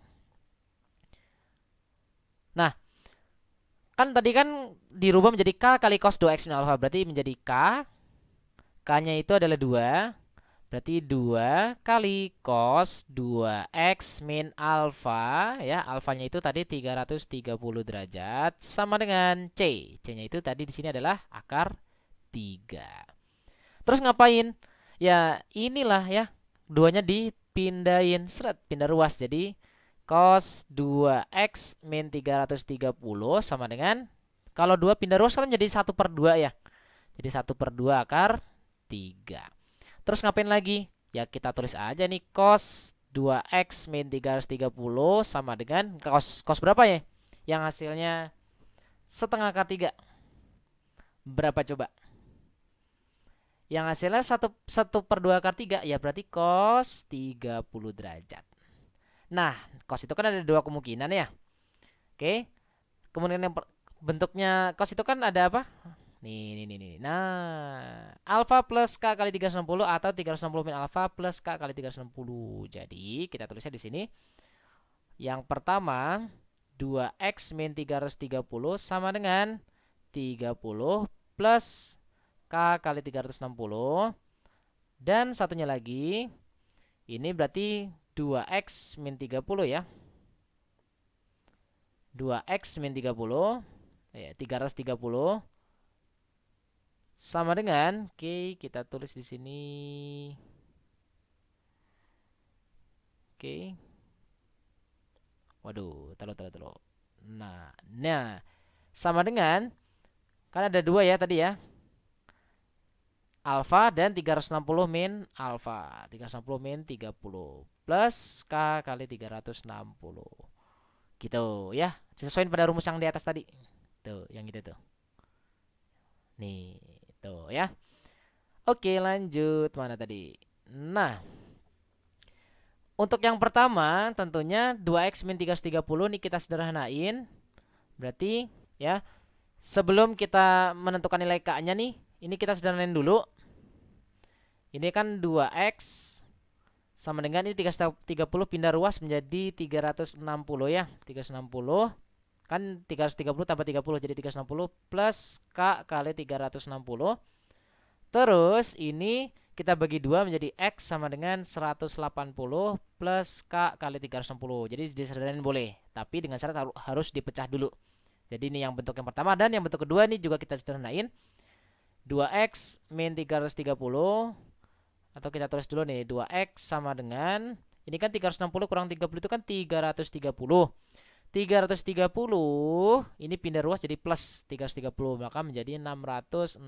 Nah, kan tadi kan dirubah menjadi K kali cos 2X min alfa. Berarti menjadi K-nya itu adalah 2. Berarti 2 kali cos 2X min alfa ya. Alfanya itu tadi 330 derajat sama dengan C. C-nya itu tadi di sini adalah akar 3. Terus ngapain? Ya, inilah ya. Duanya dipindahin, seret, pindah ruas. Jadi cos 2X min 330 sama dengan, kalau 2 pindah ruas kan menjadi 1 per 2 ya. Jadi 1 per 2 akar 3. Terus ngapain lagi? Ya kita tulis aja nih cos 2X min 330 sama dengan cos berapa ya? Yang hasilnya setengah akar 3. Berapa coba? Yang hasilnya 1 per 2 akar 3. Ya berarti cos 30 derajat. Nah, cos itu kan ada 2 kemungkinan ya. Oke. Kemudian yang bentuknya cos itu kan ada apa? Nih. Nah, alfa plus K kali 360 atau 360 min alfa plus K kali 360. Jadi, kita tulisnya di sini. Yang pertama, 2x min 330 sama dengan 30 plus K kali 360. Dan satunya lagi, ini berarti 2x min 30 ya. 2x min 30 ya, 330 sama dengan, oke, kita tulis di sini. Oke. Waduh, taruh. Nah, sama dengan, kan ada 2 ya tadi ya. Alfa dan 360 min alfa. 360 min 30 plus K kali 360. Gitu ya. Sesuaiin pada rumus yang di atas tadi. Tuh, yang itu tuh. Nih, tuh ya. Oke, lanjut. Mana tadi? Nah, untuk yang pertama tentunya 2x min 330 nih kita sederhanain. Berarti ya, sebelum kita menentukan nilai K-nya nih, ini kita sederhanain dulu. Ini kan 2x sama dengan ini 330 pindah ruas menjadi 360 ya. 360 kan 330 tambah 30 jadi 360 plus K kali 360. Terus ini kita bagi 2 menjadi X sama dengan 180 plus K kali 360. Jadi disederhanain boleh, tapi dengan syarat harus dipecah dulu. Jadi ini yang bentuk yang pertama, dan yang bentuk kedua ini juga kita sederhanain. 2X min 330, atau kita tulis dulu nih, 2X sama dengan, ini kan 360 kurang 30 itu kan 330. 330 ini pindah ruas jadi plus 330, maka menjadi 660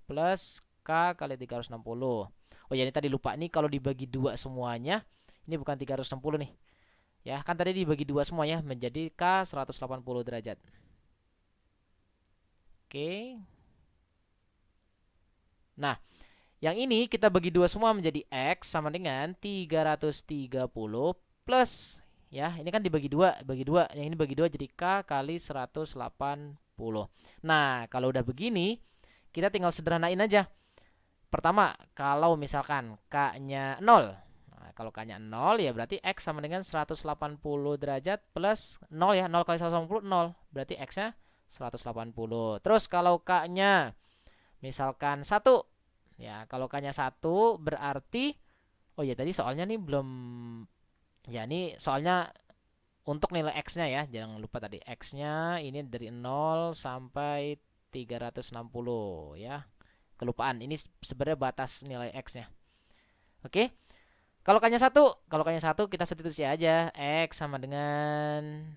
plus K kali 360. Oh ya, ini tadi lupa nih, kalau dibagi 2 semuanya, ini bukan 360 nih. Ya, kan tadi dibagi 2 semuanya menjadi K 180 derajat. Oke. Nah, yang ini kita bagi 2 semua menjadi X sama dengan 330 plus, ya, ini kan dibagi 2, yang ini bagi 2 jadi K kali 180. Nah, kalau udah begini, kita tinggal sederhanain aja. Pertama, kalau misalkan K-nya 0. Nah, kalau K-nya 0 ya berarti X sama dengan 180 derajat plus 0 ya, 0 kali 180 0, berarti X-nya 180. Terus kalau K-nya misalkan 1, ya, kalau K-nya 1 berarti, oh ya tadi soalnya nih belum, ya ini soalnya untuk nilai X-nya ya, jangan lupa tadi X-nya ini dari 0 sampai 360 ya. Kelupaan, ini sebenarnya batas nilai X-nya. Oke. Kalau K-nya 1, kita substitusi aja, X sama dengan,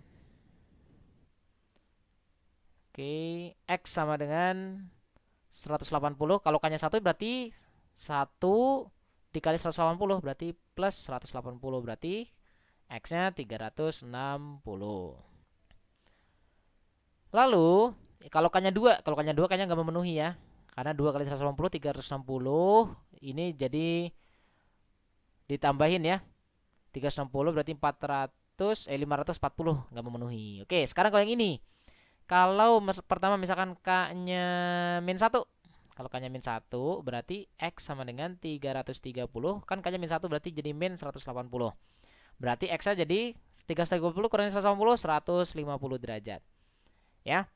oke, X sama dengan 180. Kalau K-nya 1 berarti 1 dikali 180 berarti plus 180, berarti X-nya 360. Lalu kalau K-nya 2, K-nya nggak memenuhi ya. Karena 2 kali 180 360, ini jadi ditambahin ya. 360 berarti 540 nggak memenuhi. Oke, sekarang kalau yang ini. Kalau pertama misalkan K-nya min 1. Kalau K-nya min 1 berarti X sama dengan 330. Kan K-nya min 1 berarti jadi min 180. Berarti X-nya jadi 330 kurang 180, 150 derajat. Ya.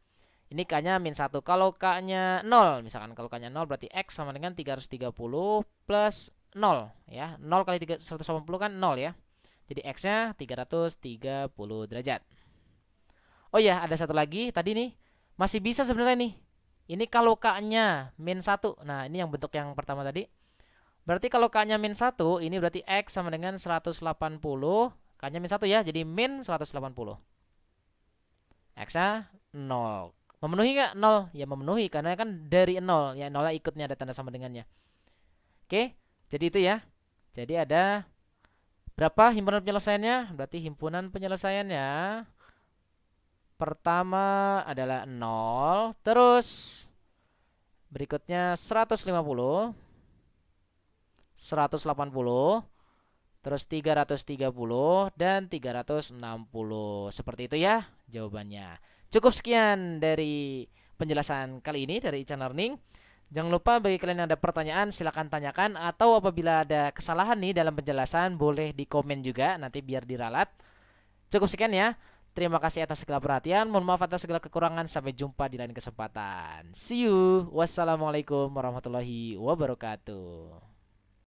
Ini K-nya min 1. Kalau K-nya 0, misalkan kalau K-nya 0 berarti X sama dengan 330 plus 0 ya. 0 kali 180 kan 0 ya. Jadi X-nya 330 derajat. Oh ya, ada satu lagi tadi nih. Masih bisa sebenarnya nih. Ini kalau K-nya min 1. Nah, ini yang bentuk yang pertama tadi. Berarti kalau K-nya min 1, ini berarti X sama dengan 180. K-nya min 1 ya, jadi min 180. X-nya 0. Memenuhi nggak? 0. Ya memenuhi, karena kan dari 0. Ya 0 ikutnya ada tanda sama dengannya. Oke, jadi itu ya. Jadi ada berapa himpunan penyelesaiannya? Berarti himpunan penyelesaiannya pertama adalah 0, terus berikutnya 150, 180, terus 330 dan 360. Seperti itu ya jawabannya. Cukup sekian dari penjelasan kali ini dari e-Channel Learning. Jangan lupa bagi kalian yang ada pertanyaan silahkan tanyakan, atau apabila ada kesalahan nih dalam penjelasan boleh di komen juga nanti biar diralat. Cukup sekian ya. Terima kasih atas segala perhatian. Mohon maaf atas segala kekurangan. Sampai jumpa di lain kesempatan. See you. Wassalamualaikum warahmatullahi wabarakatuh.